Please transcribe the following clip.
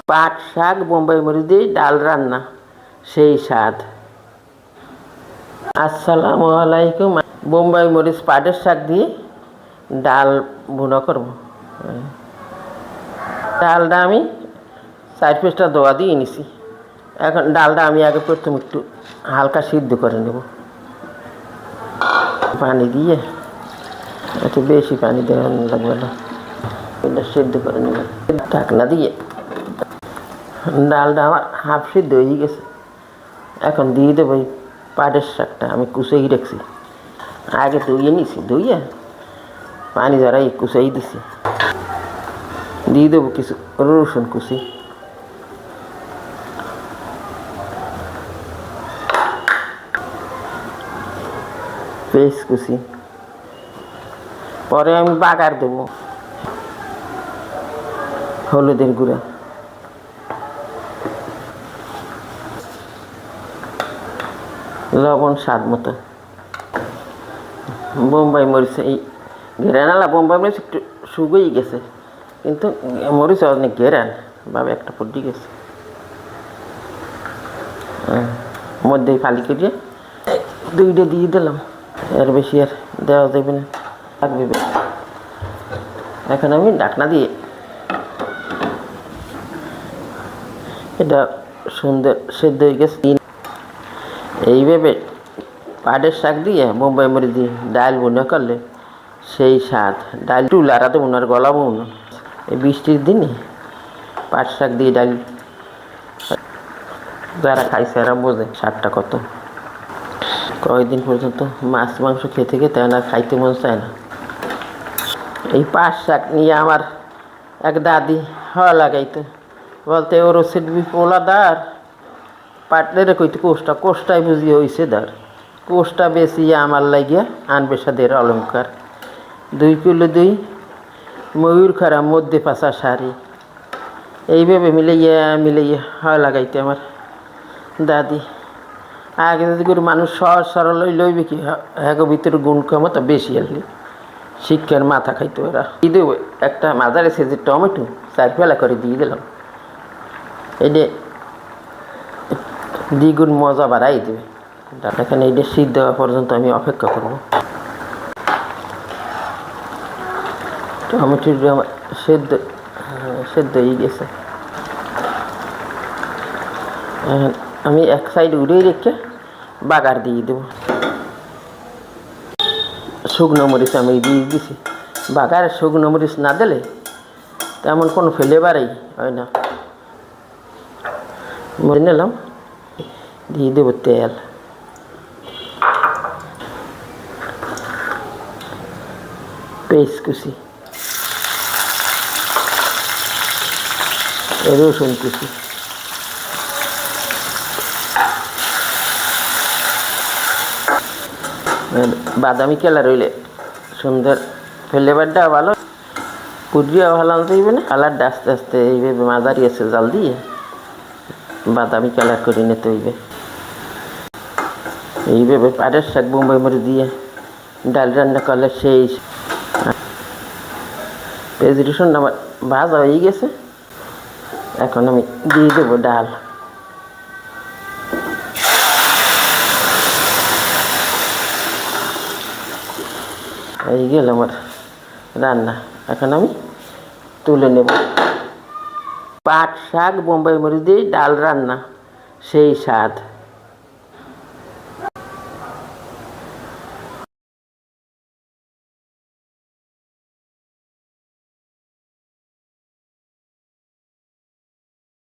পাট শাক বোম্বাই মরিচ দিয়ে ডাল রান্না সেই স্বাদ। আসসালামু আলাইকুম। বোম্বাই মরিচ পাটের শাক দিয়ে ডাল ভুনা করব। ডালটা আমি 4-5টা দোয়া দিয়ে নিছি। এখন ডালটা আমি আগে প্রথমে একটু হালকা সিদ্ধ করে নেব পানি দিয়ে। একটু বেশি পানি দেওয়া লাগবে না, এটা সিদ্ধ করে নেব ঢাকনা দিয়ে। ডালটা আমার হাফ সিদ্ধ হয়ে গেছে। এখন দিয়ে দেবো এই পাটের শাকটা আমি কুচিয়ে রাখছি, আগে ধুয়ে নিছি, ধুয়ে পানি ঝরাই কুচিয়ে দিছি। দিয়ে দেবো কিছু রসুন কুচি, পেঁয়াজ কুচি। পরে আমি বাগার দেবো হলুদের গুঁড়া, লবণ স্বাদ মতো। বোম্বাই মরিচ এই ঘেরানালা বোম্বাই মরিচ একটু শুকিয়ে গেছে, কিন্তু মরিচ অনেক ঘেরান ভাবে একটা পড়ে গেছে। মধ্যে ফালি করে 2টা দিয়ে দিলাম, এর বেশি আর দেওয়া যাবে না, থাকবে। এখন আমি ঢাকনা দিয়ে এটা সুন্দর সেদ্ধ হয়ে গেছে। এইভাবে পাটের শাক দিয়ে বোম্বাই মরিচ দিয়ে ডাল ভুনা করলে সেই স্বাদ। ডাল টুলারাতে উনার গলাবো না। এই বৃষ্টির দিনে পাট শাক দিয়ে ডাল যারা খাইছে এরা বোঝে স্বাদটা কত। কয়েকদিন পর্যন্ত মাছ মাংস খেতে খেতে না খাইতে মন চায় না। এই পাট শাক নিয়ে আমার এক দাদি হওয়া লাগাইতো, বলতে ওর সিডবি পোলা দার পাটলে কইতে কোষ্টায় বুঝিয়ে হয়েছে দার, কোষ্টা বেশি আমার লাগিয়া আনবে সাদের অলঙ্কার। 2 কিলো 2 ময়ূর খারাপ মধ্যে পাশা শাড়ি, এইভাবে মিলাইয়া হওয়া লাগাইতে আমার দাদি। আগে যদি করে মানুষ সহজ সরল লইবে কি হ্যাঁ ভিতরে গুণ ক্ষমতা বেশি আসলে শিক্ষার মাথা খাইতো এরা। দিয়ে দেবো একটা মাঝারি সাইজের টমেটো 4 ফেলা করে দিয়ে দিলাম, এটা দ্বিগুণ মজা বাড়াই দেবে। এখানে এটা সিদ্ধ হওয়া পর্যন্ত আমি অপেক্ষা করব। টমেটোটা আমার সেদ্ধ হয়ে গেছে। আমি এক সাইড উড়িয়ে রেখে বাগার দিয়ে দেবো। শুকনো মরিচ আমি দিয়ে দিছি। বাগারে শুকনো মরিচ না দিলে তেমন কোনো ফ্লেভারই হয় না। মরে নিলাম, দিয়ে দেবো তেল, পেঁয়াজ কুচি, রসুন কুচি, বাদামি কালার হইলে সুন্দর ফ্লেভারটা ভালো, পুড়িয়াও ভালো আনতে হইবে না। কালারটা আস্তে আস্তে এইভাবে মাঝারি আছে জাল দিয়ে বাদামি কালার করে নিতে হইবে। এইভাবে পাটের শাক বোম্বাই মরিচ দিয়ে ডাল রান্না করলে সেই। পেঁয়াজ রসুন আমার ভাজা হয়ে গেছে, এখন আমি দিয়ে দেবো ডাল। এই গেল আমার রান্না, এখন আমি তুলে নেব। পাট শাক বোম্বাই মরিচ দিয়ে ডাল রান্না সেই স্বাদ।